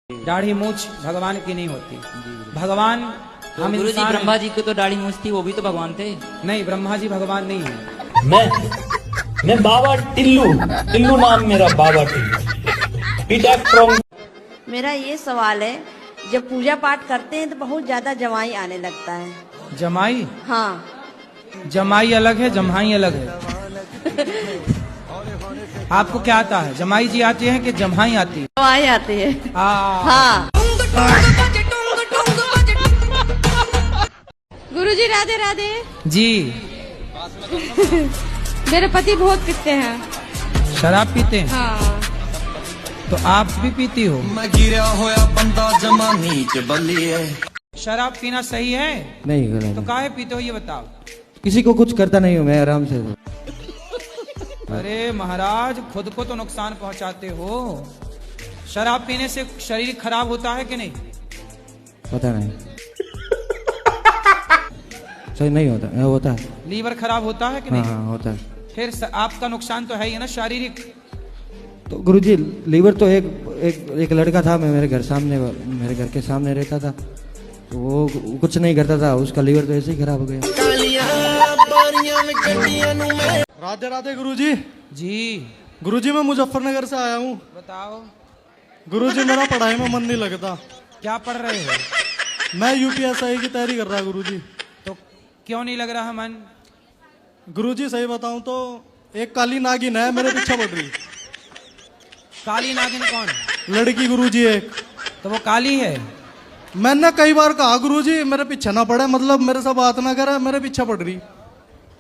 दाढ़ी मूछ भगवान की नहीं होती। भगवान हम गुरु जी इंसान ब्रह्मा जी को तो दाढ़ी मूछ थी, वो भी तो भगवान थे। नहीं, ब्रह्मा जी भगवान नहीं है। मैं बाबा टिल्लू नाम मेरा, बाबा टिल्लू। मेरा ये सवाल है, जब पूजा पाठ करते हैं तो बहुत ज्यादा जमाई आने लगता है। जमाई? हाँ। जमाई अलग है, जम्हाई अलग है। आपको क्या आता है? जमाई जी आती है कि जम्हाई आती है? जमाई आती है। हाँ। गुरुजी राधे राधे जी। मेरे पति बहुत पीते हैं। शराब पीते हैं? हाँ। तो आप भी पीती हो? मैं गिरा होया बंदा जमा नीच बलिए। शराब पीना सही है? नहीं तो काहे पीते हो ये बताओ। किसी को कुछ करता नहीं हूँ मैं, आराम से। अरे महाराज, खुद को तो नुकसान पहुंचाते हो। शराब पीने से शरीर खराब होता है कि नहीं? पता नहीं, सही नहीं होता है, होता है। लीवर खराब होता है कि नहीं? हाँ होता है। फिर आपका नुकसान तो है ही ना शारीरिक। तो गुरुजी, लीवर तो एक लड़का था, मैं मेरे घर के सामने रहता था, तो वो कुछ नहीं करता था, उसका लीवर तो ऐसे ही खराब हो गया। राधे राधे गुरुजी। जी। गुरुजी मैं मुजफ्फरनगर से आया हूँ। बताओ। गुरुजी मेरा पढ़ाई में मन नहीं लगता। क्या पढ़ रहे हो? मैं यूपीएसआई की तैयारी कर रहा गुरुजी। तो क्यों नहीं लग रहा मन? गुरुजी सही बताऊं तो एक काली नागिन है मेरे पीछे पड़ रही। काली नागिन कौन? लड़की गुरुजी एक। तो वो काली है? मैंने कई बार कहा गुरुजी मेरे पीछे ना पड़े, मतलब मेरे से बात ना करे, मेरे पीछे पड़ रही।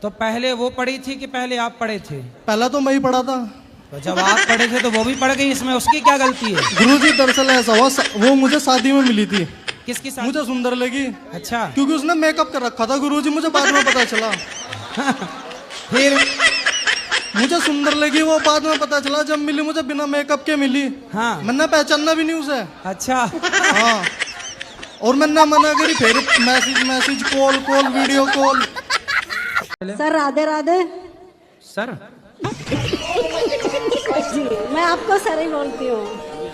तो पहले वो पढ़ी थी कि पहले आप पढ़े थे? पहला तो मैं ही पढ़ा था। तो जब आप पढ़े थे तो वो भी पढ़ गई, इसमें उसकी क्या गलती है? गुरुजी दरअसल ऐसा हुआ, वो मुझे शादी में मिली थी। किसकी साथ? मुझे सुंदर लगी। अच्छा। क्योंकि उसने मेकअप कर रखा था गुरुजी, मुझे बाद में पता चला। फिर मुझे सुंदर लगी वो, बाद में पता चला जब मिली मुझे बिना मेकअप के मिली। हाँ। मैंने पहचाना भी नहीं उसे। अच्छा। हाँ। और मैंने मना करी, फिर message call video call. Sir Radhe Radhe. Sir? जी मैं आपको सर ही बोलती हूँ।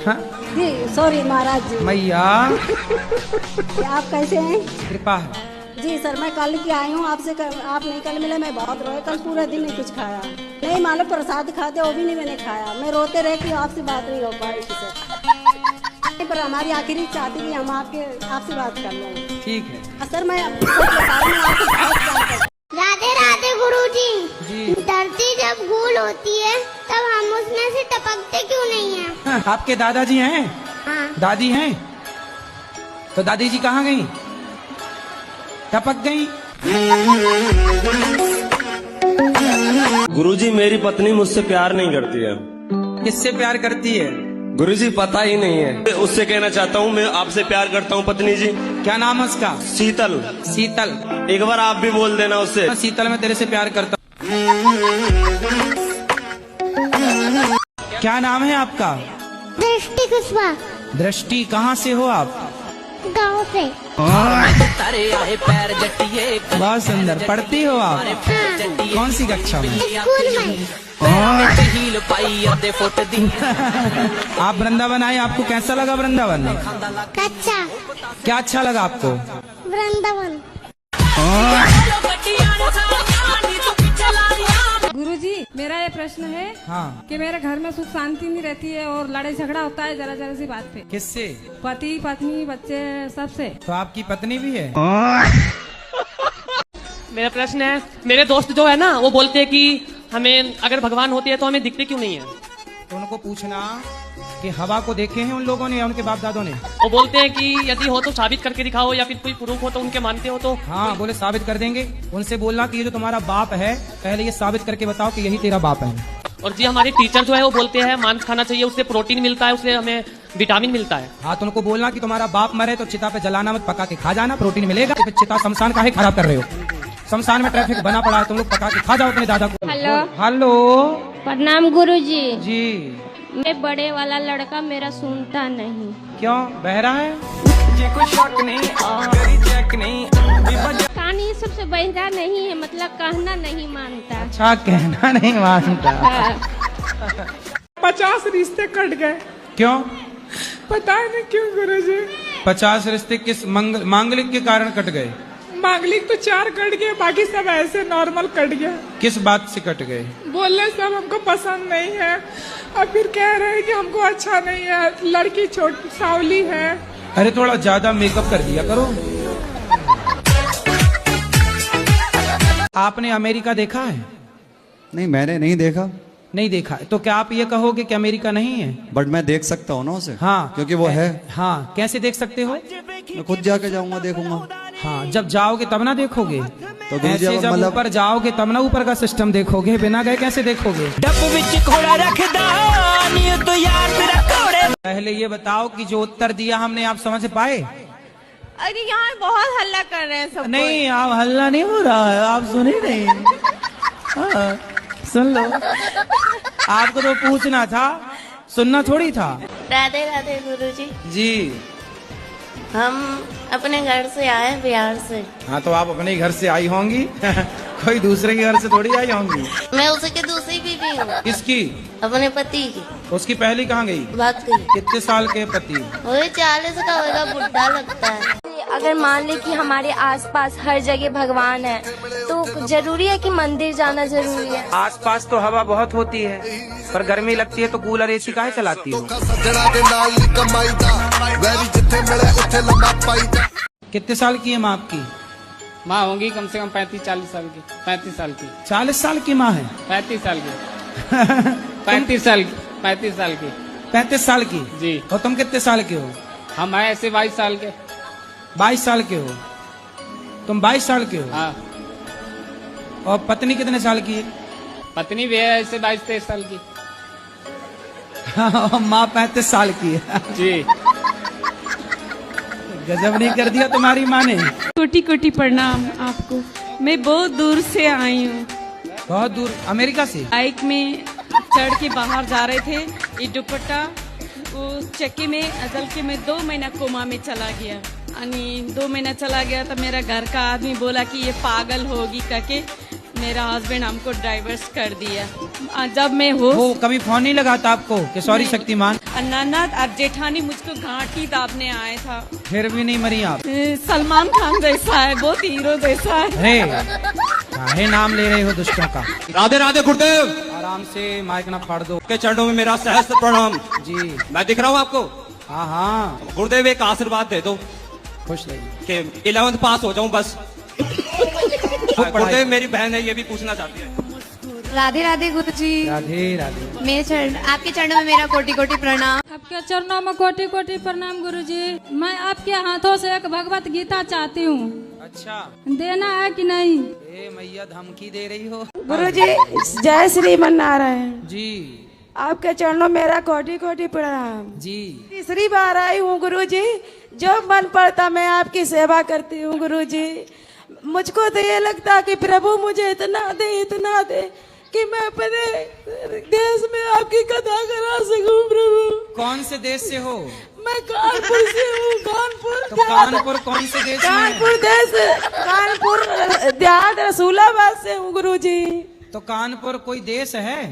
हाँ? जी सॉरी महाराज जी। मैया आप कैसे हैं? कृपा है। जी सर मैं कल की आई हूँ आपसे, आप नहीं कल मिले, मैं बहुत रोए, कल पूरा दिन नहीं कुछ खाया। नहीं मालूम प्रसाद खाते वो भी नहीं मैंने खाया, मैं रोते रहती हूँ, आपसे बात नहीं हो पाई सर। पर हमारी आखिरी इच्छा थी कि हम आपसे बात कर लें। ठीक है सर मैं राधे राधे गुरुजी। जी। धरती जब गोल होती है तब हम उसमें से टपकते क्यों नहीं हैं? आपके दादाजी हैं? हाँ। दादी हैं? तो दादी जी कहाँ गई? टपक गई? गुरुजी मेरी पत्नी मुझसे प्यार नहीं करती है। किससे प्यार करती है? गुरुजी पता ही नहीं है। उससे कहना चाहता हूँ मैं आपसे प्यार करता हूँ पत्नी जी। क्या नाम है उसका? शीतल। शीतल। एक बार आप भी बोल देना उससे। शीतल मैं तेरे से प्यार करता हूँ। क्या नाम है आपका? दृष्टि कुशवाहा। दृष्टि। कहाँ से हो आप? गाँव से। बहुत सुंदर। पढ़ती हो आप? कौन सी कक्षा में? स्कूल में। आप वृंदावन आए, आपको कैसा लगा वृंदावन? कच्चा। क्या अच्छा लगा आपको? वृंदावन। गुरुजी मेरा ये प्रश्न है। हाँ। कि मेरे घर में सुख शांति नहीं रहती है और लड़ाई झगड़ा होता है जरा जरा सी बात पे। किससे? पति पत्नी बच्चे सबसे। तो आपकी पत्नी भी है? मेरा प्रश्न है, मेरे दोस्त जो है ना वो बोलते हैं कि हमें अगर भगवान होते हैं तो हमें दिखते क्यों नहीं है? तो उनको पूछना कि हवा को देखे हैं उन लोगों ने या उनके बाप दादों ने? वो बोलते हैं कि यदि हो तो साबित करके दिखाओ, या फिर कोई प्रूफ हो तो उनके मानते हो तो। हाँ बोले साबित कर देंगे। उनसे बोलना कि ये जो तुम्हारा बाप है पहले ये साबित करके बताओ कि यही तेरा बाप है। और जी हमारे टीचर जो है वो बोलते हैं मांस खाना चाहिए, उससे प्रोटीन मिलता है, उससे हमें विटामिन मिलता है। हाँ तो उनको बोलना कि तुम्हारा बाप मरे तो चिता पे जलाना मत, पका के खा जाना, प्रोटीन मिलेगा। तो चिता शमशान काहे खराब कर रहे हो? शमशान में ट्रैफिक बना पड़ा है, तुम लोग पका के खा जाओ अपने दादा को। हेलो। हेलो। प्रणाम गुरुजी। जी। मैं बड़े वाला लड़का मेरा सुनता नहीं। क्यों? बहरा है? कहानी सबसे बहरा नहीं है, मतलब कहना नहीं मानता। अच्छा कहना नहीं मानता। हाँ। 50 रिश्ते कट गए। क्यों? पता नहीं क्यों गुरुजी। 50 रिश्ते किस मांगलिक के कारण कट गए? मांगलिक तो 4 कट गए, बाकी सब ऐसे नॉर्मल कट गया। किस बात से कट गए? बोले सब हमको पसंद नहीं है और फिर कह रहे हैं कि हमको अच्छा नहीं है, लड़की छोटी सावली है। अरे थोड़ा ज्यादा मेकअप कर दिया करो। आपने अमेरिका देखा है? नहीं, मैंने नहीं देखा। नहीं देखा तो क्या आप ये कहोगे कि अमेरिका नहीं है? बट मैं देख सकता हूँ ना उसे। हाँ, क्योंकि वो है। हाँ, कैसे देख सकते हो? मैं खुद जाके जाऊंगा, देखूंगा। हाँ, जब जाओगे तब ना देखोगे। तो ऐसे जब मतलब ऊपर जाओगे तब ना ऊपर का सिस्टम देखोगे, बिना गए कैसे देखोगे? पहले ये बताओ कि जो उत्तर दिया हमने आप समझ पाए? अरे यहाँ बहुत हल्ला कर रहे हैं सब। नहीं, आप हल्ला नहीं हो रहा है, आप सुने नहीं। हाँ, सुन लो। आपको तो पूछना था, सुनना थोड़ी था। राधे राधे गुरुजी। जी, हम अपने घर से आए बिहार से। हाँ तो आप अपने घर से आई होंगी। कोई दूसरे के घर से थोड़ी आई होंगी। मैं उसकी दूसरी बीवी हूँ। किसकी? अपने पति की। उसकी पहली कहाँ गई? बात गई। कितने साल के पति? वही 40 का होगा, बुढ़ा लगता है। अगर मान ले कि हमारे आसपास हर जगह भगवान है तो जरूरी है कि मंदिर जाना जरूरी है? आसपास तो हवा बहुत होती है, पर गर्मी लगती है तो कूलर एसी काहे चलाती हो? कितने साल की है माँ आपकी? माँ होंगी कम से कम 35-40 साल की। 35 साल की। 40 साल की माँ है? 35 साल की। 35 साल की। 35 साल की। 35 साल की? जी। और तुम कितने साल के हो? हम आए ऐसे 22 साल के। 22 साल के हो? तुम 22 साल के हो? हाँ। और पत्नी कितने साल की है? पत्नी भी है ऐसे 22-23 साल की। हाँ, माँ 35 साल की है। जी। गजब नहीं कर दिया तुम्हारी माँ ने। कोटि कोटि प्रणाम आपको। मैं बहुत दूर से आई हूँ। बहुत दूर? अमेरिका से? बाइक में चढ़ के बाहर जा रहे थे, ये दुपट्टा वो चक्के में अजल के में 2 महीना कोमा में चला गया। 2 महीना चला गया तो मेरा घर का आदमी बोला कि ये पागल होगी करके मेरा हस्बैंड हमको डाइवर्स कर दिया। जब मैं वो कभी फोन नहीं लगाता आपको कि सॉरी शक्तिमान? ननद और जेठानी मुझको घाटी दाबने आए था। फिर भी नहीं मरी आप? सलमान खान जैसा है, बहुत हीरो जैसा है। अरे काहे नाम ले रहे हो दुष्टों का? राधे राधे गुरुदेव। आराम से, माइक ना फाड़ दो। के चरणों में मेरा सहस्त्र प्रणाम। जी। मैं दिख रहा हूँ आपको? हाँ हाँ। गुरुदेव एक आशीर्वाद दे दो खुश रहिए कि 11th पास हो जाऊं बस। गुरुदेव मेरी बहन है, ये भी पूछना चाहती है। राधे राधे गुरुजी। राधे राधे। मेरे आपके चरणों में मेरा कोटि कोटि प्रणाम। आपके चरणों में कोटि कोटि प्रणाम गुरुजी। मैं आपके हाथों से एक भगवत गीता चाहती हूँ। अच्छा, देना है कि नहीं? ए मैया धमकी दे रही हो? गुरुजी जय श्रीमन नारायण जी। आपके चरणों मेरा कोटि कोटि प्रणाम जी। तीसरी बार आई हूँ गुरुजी। जो मन पड़ता मैं आपकी सेवा करती हूँ गुरुजी। मुझको तो ये लगता कि प्रभु मुझे इतना दे कि मैं अपने देश में आपकी कथा करा सकूं प्रभु। कौन से देश से हो? मैं कानपुर से हूँ। कानपुर। तो कानपुर कौन से देश में? कानपुर देश, कानपुर देहात रसूलाबाद से हूँ गुरुजी। तो कानपुर कोई देश है?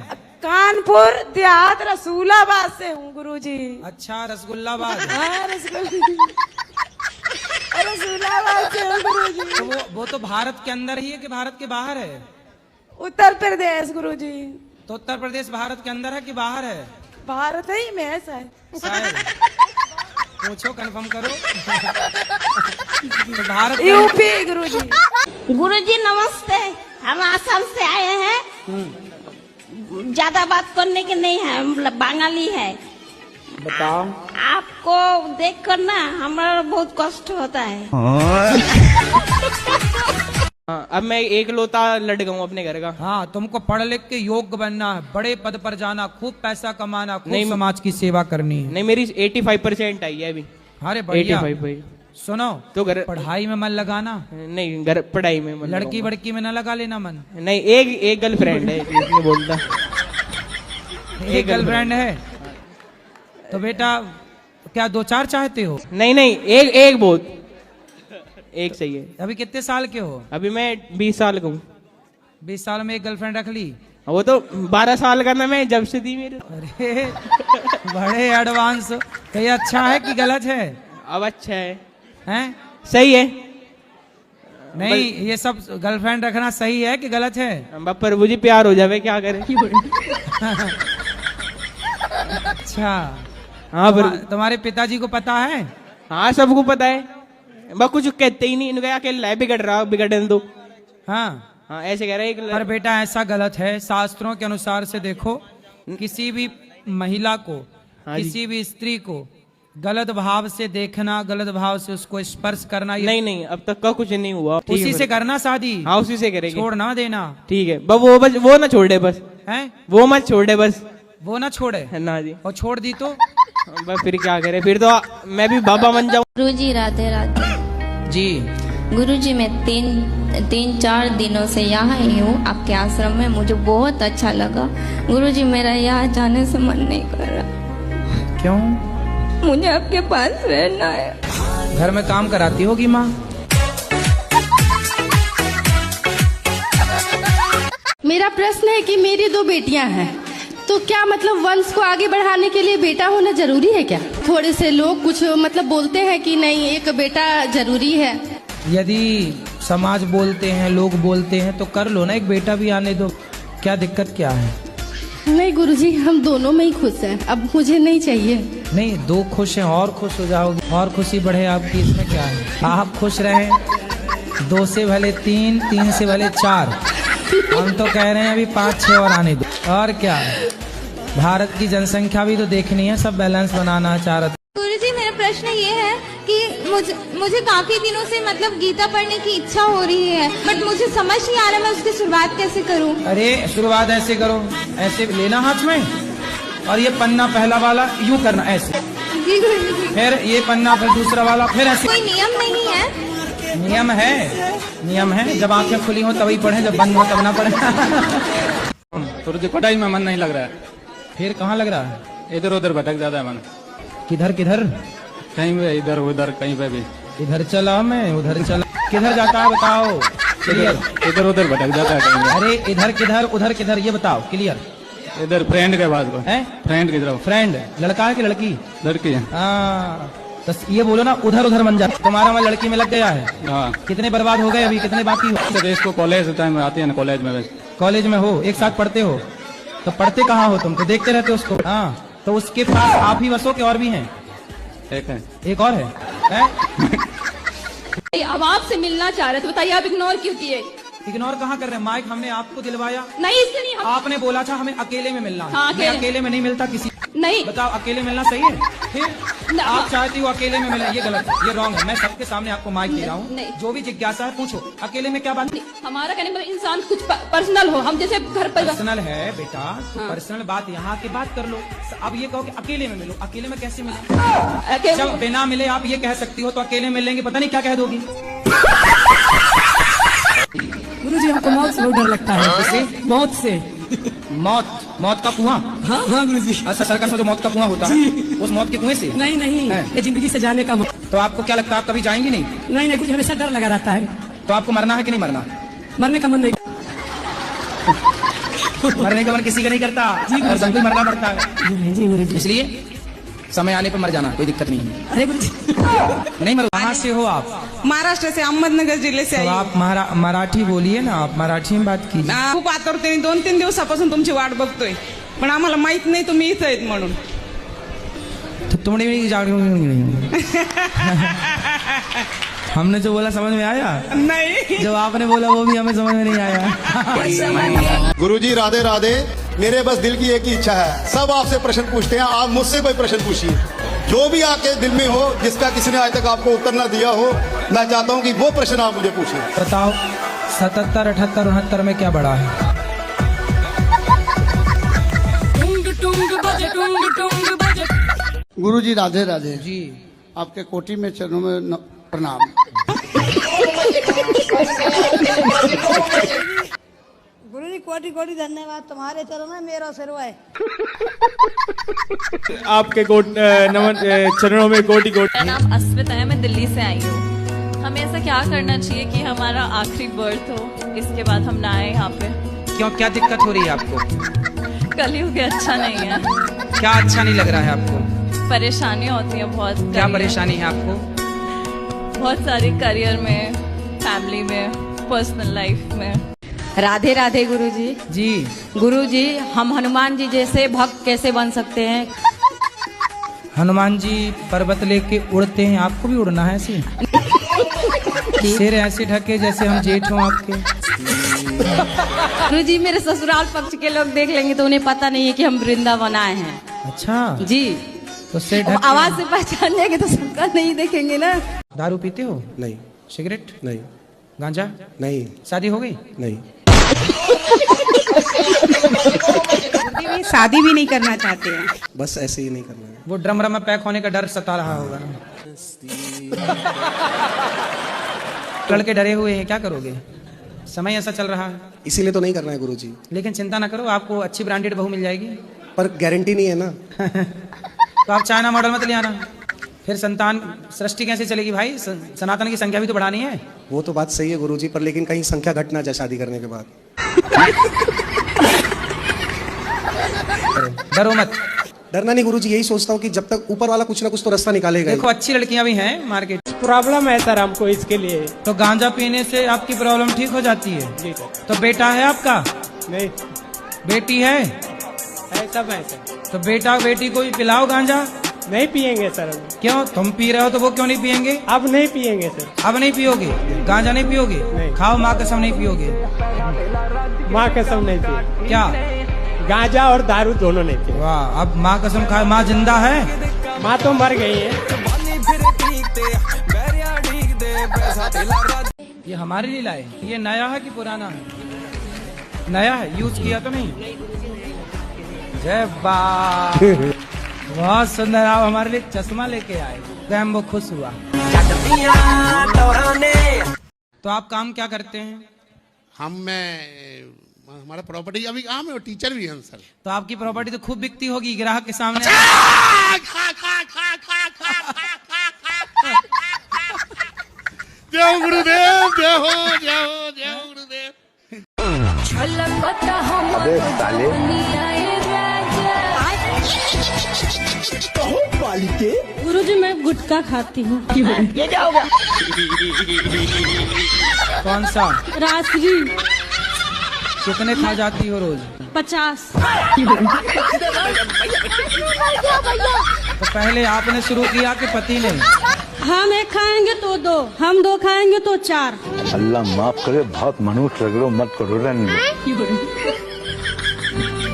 कानपुर देहात रसूलाबाद से हूँ गुरुजी। अच्छा, रसगुल्लाबाद। हाँ, रसूलाबाद से हूँ गुरुजी। तो वो तो भारत के अंदर ही है कि भारत के बाहर है? उत्तर प्रदेश गुरुजी। तो उत्तर प्रदेश भारत के अंदर है कि बाहर है? भारत ही में है शायद। पूछो, कंफर्म करो। तो भारत यूपी गुरुजी। गुरुजी नमस्ते। हम आसाम से आए हैं। ज्यादा बात करने के नहीं है, हम बंगाली है। बताओ। आपको देख कर ना हमारा बहुत कष्ट होता है। अब मैं एक लोता लड़का हूँ अपने घर का। हाँ, तुमको पढ़ लिख के योग्य बनना है, बड़े पद पर जाना, खूब पैसा कमाना, खूब समाज की सेवा करनी है। नहीं, मेरी 85% आई है अभी। अरे बढ़िया। 85। सुनो, तो घर पढ़ाई में मन लगाना। नहीं, घर पढ़ाई में मन। लड़की बड़की में न लगा लेना मन। नहीं, एक गर्लफ्रेंड है, इसमें बोलता। एक गर्लफ्रेंड है तो बेटा क्या 2-4 चाहते हो? नहीं, एक बहुत। एक सही है। अभी कितने साल के हो? अभी मैं 20 साल का हूँ। 20 साल में एक गर्लफ्रेंड रख ली? वो तो 12 साल का ना, मैं जब से दी मेरे। अरे बड़े एडवांस। तो ये अच्छा है कि गलत है? अब अच्छा है। हैं? सही है। नहीं, ये सब गर्लफ्रेंड रखना सही है कि गलत है? पर मुझे प्यार हो जावे, क्या करें? अच्छा। हाँ, पर तुम्हारे पिताजी को पता है? हाँ, सबको पता है। बस कुछ कहते ही नहीं, इनको अकेले बिगड़ रहा, बिगड़ने दो। हाँ हाँ, ऐसे कह रहे। पर बेटा ऐसा गलत है, शास्त्रों के अनुसार से देखो, किसी भी महिला को, किसी भी स्त्री को गलत भाव से देखना, गलत भाव से उसको स्पर्श करना, ये नहीं, अब तक का कुछ नहीं हुआ। उसी से करना शादी। हाँ, उसी से करेंगे, छोड़ ना देना। ठीक है, बस वो ना छोड़ दे, बस हैं? वो मत छोड़ दे, बस वो ना छोड़े ना जी। और छोड़ दी तो बस फिर क्या करे, फिर तो मैं भी बाबा बन जाऊँ। गुरुजी राधे राधे जी। गुरुजी मैं तीन चार दिनों से यहाँ ही हूँ आपके आश्रम में, मुझे बहुत अच्छा लगा। गुरुजी मेरा यहाँ जाने से मन नहीं कर रहा। क्यों? मुझे आपके पास रहना है। घर में काम कराती होगी माँ? मेरा प्रश्न है कि मेरी 2 बेटियां हैं, तो क्या मतलब वंश को आगे बढ़ाने के लिए बेटा होना जरूरी है क्या? थोड़े से लोग कुछ मतलब बोलते हैं कि नहीं, एक बेटा जरूरी है। यदि समाज बोलते हैं, लोग बोलते हैं, तो कर लो ना, एक बेटा भी आने दो, क्या दिक्कत क्या है? नहीं गुरुजी, हम दोनों में ही खुश हैं, अब मुझे नहीं चाहिए। नहीं, 2 खुश हैं और खुश हो जाओगी, और खुशी बढ़े आपकी, इसमें क्या है? आप खुश रहें, 2 से भले 3, 3 से भले 4, हम तो कह रहे हैं अभी 5-6 और आने दो। और क्या, भारत की जनसंख्या भी तो देखनी है, सब बैलेंस बनाना चाह रहे। गुरुजी मेरा प्रश्न ये है कि मुझे काफी दिनों से मतलब गीता पढ़ने की इच्छा हो रही है, बट मुझे समझ नहीं आ रहा मैं उसकी शुरुआत कैसे करूं। अरे शुरुआत ऐसे करो, ऐसे लेना हाथ में, और ये पन्ना पहला वाला यूं करना ऐसे, जी गुरुजी। फिर ये पन्ना, फिर दूसरा वाला, फिर ऐसे। कोई नियम नहीं है? नियम है, नियम है। जब आंखें खुली हो तभी पढ़े, जब बंद हो तब ना पढ़े। तो तुझे पढ़ाई में मन नहीं लग रहा है? फिर कहाँ लग रहा है? इधर उधर भटक जाता है मन। किधर किधर? कहीं पे इधर उधर, कहीं पे भी। इधर चला मैं, उधर चला, किधर जाता है बताओ? क्लियर। इधर उधर भटक जाता है कहीं। अरे इधर किधर, उधर किधर, ये बताओ क्लियर। इधर फ्रेंड के पास को है? फ्रेंड की तरफ। फ्रेंड लड़का है कि लड़की? लड़की है। हाँ, तो ये बोलो ना, उधर उधर बन जाता। तुम्हारा मन लड़की में लग गया है? हाँ। कितने बर्बाद हो गए अभी, कितने बाकी हो? तो इसको कॉलेज टाइम में आती है ना, कॉलेज में। कॉलेज में हो, एक साथ पढ़ते हो, तो पढ़ते कहाँ हो तुम? तो देखते रहते हो उसको। हाँ, तो उसके पास आप ही बसो के और भी हैं? एक है। एक और है? अब आपसे मिलना चाह रहे थे, बताइए आप इग्नोर क्यों किए? इग्नोर कहाँ कर रहे हैं? माइक हमने आपको दिलवाया नहीं, इससे नहीं। आपने बोला था हमें अकेले में मिलना। हाँ, मैं अकेले में नहीं मिलता किसी। नहीं, बताओ अकेले मिलना सही है? फिर आप चाहती हो अकेले में मिलना, ये गलत है, ये रॉन्ग है। मैं सबके सामने आपको माइक दे रहा हूँ, जो भी जिज्ञासा है पूछो। अकेले में क्या बात? हमारा कहने मतलब इंसान कुछ पर्सनल हो, हम जैसे घर पर पर्सनल है बेटा, तो पर्सनल बात यहाँ की बात कर लो। अब ये कहो कि अकेले में मिलो, अकेले में कैसे मिलो? जब बिना मिले आप ये कह सकती हो, तो अकेले मिलेंगे पता नहीं क्या कह दोगी। गुरुजी हमको मौत से बहुत डर लगता है। किसे? मौत से। मौत का कुआं? हाँ हाँ गुरुजी। अच्छा, सर्कस में जो मौत का कुआं होता है, उस मौत के कुएं से? नहीं, ये जिंदगी से जाने का। तो आपको क्या लगता है, आप कभी जाएंगी नहीं? नहीं, कुछ हमेशा डर लगा रहता है। तो आपको मरना है कि नहीं मरना? मरने का मन नहीं। मरने का मन किसी का नहीं करता, और सबको मरना पड़ता है। जी गुरुजी। इसलिए समय आने पर मर जाना, कोई दिक्कत नहीं है। अरे गुरुजी नहीं मरो। कहाँ से हो आप? महाराष्ट्र से, अहमदनगर जिल्हे से. आप मराठी बोलिए ना, आप मराठी में बात कीजिए. खूप आतुरतेने 2-3 दिवसापासून तुमची वाट बघतोय, पण आम्हाला माहित नाही तुम्ही इथं आहेत म्हणून. हमने जो बोला समझ में आया? नहीं. जो आपने बोला वो भी हमें समझ में नहीं आया. गुरुजी राधे राधे. मेरे बस दिल की एक ही इच्छा है, सब आपसे प्रश्न पूछते हैं, आप मुझसे कोई प्रश्न पूछिए जो भी आपके दिल में हो, जिसका किसी ने आज तक आपको उत्तर न दिया हो. मैं चाहता हूं कि वो प्रश्न आप मुझे पूछें. बताओ 77, 78, 69 में क्या बड़ा है? गुरुजी राधे राधे जी. आपके कोटि में चरणों में प्रणाम. गुरुजी कोटि कोटि धन्यवाद, तुम्हारे चरणों में मेरा सिर है. आपके चरणों में कोटि कोटि. मेरा नाम अस्मिता है, मैं दिल्ली से आई हूँ. हमें ऐसा क्या करना चाहिए कि हमारा आखिरी बर्थ हो, इसके बाद हम ना आए यहाँ पे? क्यों, क्या दिक्कत हो रही है आपको? कलयुग अच्छा नहीं है। क्या अच्छा नहीं लग रहा है आपको? परेशानियाँ होती हैं बहुत। क्या परेशानी है आपको? बहुत सारी, करियर में, फैमिली में, पर्सनल लाइफ में। राधे राधे गुरुजी। जी गुरुजी, हम हनुमान जी जैसे भक्त कैसे बन सकते हैं? हनुमान जी पर्वत लेके उड़ते हैं, आपको भी उड़ना है ऐसे? सिर ऐसे ढके जैसे हम जेठ हों आपके। गुरुजी, मेरे ससुराल पक्ष के लोग देख लेंगे तो उन्हें पता नहीं है कि हम वृंदावन आए हैं। अच्छा जी, तो सिर ढक आवाज से पहचान लेंगे तो सबका नहीं देखेंगे ना। दारू पीते हो? नहीं। सिगरेट? नहीं। गांजा? नहीं। शादी हो गई? नहीं। शादी भी नहीं करना चाहते हैं। बस ऐसे ही नहीं करना है। वो ड्रम में पैक होने का डर सता रहा होगा ना। लड़के डरे हुए हैं, क्या करोगे? समय ऐसा चल रहा है, इसीलिए तो नहीं करना है गुरुजी। लेकिन चिंता ना करो, आपको अच्छी ब्रांडेड बहू मिल जाएगी। पर गारंटी नहीं है ना। तो आप चाइना मॉडल मत ले आना, फिर संतान सृष्टि कैसे चलेगी भाई? सनातन की संख्या भी तो बढ़ानी है। वो तो बात सही है गुरुजी, पर लेकिन कहीं संख्या घट ना जाए शादी करने के बाद। डरो मत। डरना नहीं गुरुजी, यही सोचता हूँ कि जब तक ऊपर वाला कुछ ना कुछ तो रास्ता निकालेगा। देखो अच्छी लड़कियां भी हैं मार्केट। प्रॉब्लम है सर हमको इसके लिए। तो गांजा पीने से आपकी प्रॉब्लम ठीक हो जाती है? जी सर। तो बेटा है आपका? नहीं। बेटी है? सब है सर। तो बेटा बेटी को भी पिलाओ गांजा। नहीं पियेंगे सर। क्यों? तुम पी रहे हो तो वो क्यों नहीं पियेंगे? अब नहीं पियेंगे सर। अब नहीं पियोगे? गांजा नहीं पियोगे? नहीं। खाओ, माँ कसम नहीं पियोगे? माँ कसम नहीं पिए। क्या? गांजा और दारू दोनों नहीं पिए। वाह, अब माँ कसम खाए। माँ जिंदा है? माँ तो मर गई है। ये हमारी लीला है। ये नया है कि पुराना है? नया है, यूज किया तो नहीं? जय बा। बहुत सुंदर। आप हमारे लिए चश्मा लेके आए, तो वो खुश हुआ। तो आप काम क्या करते हैं? हमारा प्रॉपर्टी अभी काम है, टीचर भी हैं सर। तो आपकी प्रॉपर्टी तो खूब बिकती होगी ग्राहक के सामने। जय गुरुदेव, जय हो, जय हो, जय हो गुरुदेव। अबे साले। गुरुजी, मैं गुटखा खाती हूँ। ये क्या होगा? कौन सा? राजश्री। कितने खा जाती हो रोज? 50। तो पहले आपने शुरू किया कि पति ने? हम एक खाएंगे तो 2, हम 2 खाएंगे तो 4। अल्लाह माफ करे, बहुत मनुष्य रगड़ो मत करो।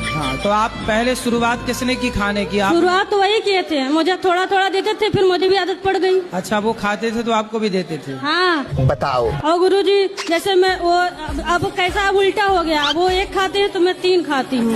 हाँ, तो आप पहले शुरुआत किसने की खाने की? आप? शुरुआत तो वही किए थे, मुझे थोड़ा थोड़ा देते थे, फिर मुझे भी आदत पड़ गई। अच्छा, वो खाते थे तो आपको भी देते थे? हाँ। बताओ। और गुरुजी, जैसे मैं वो अब कैसा उल्टा हो गया, वो 1 खाते हैं तो मैं 3 खाती हूँ।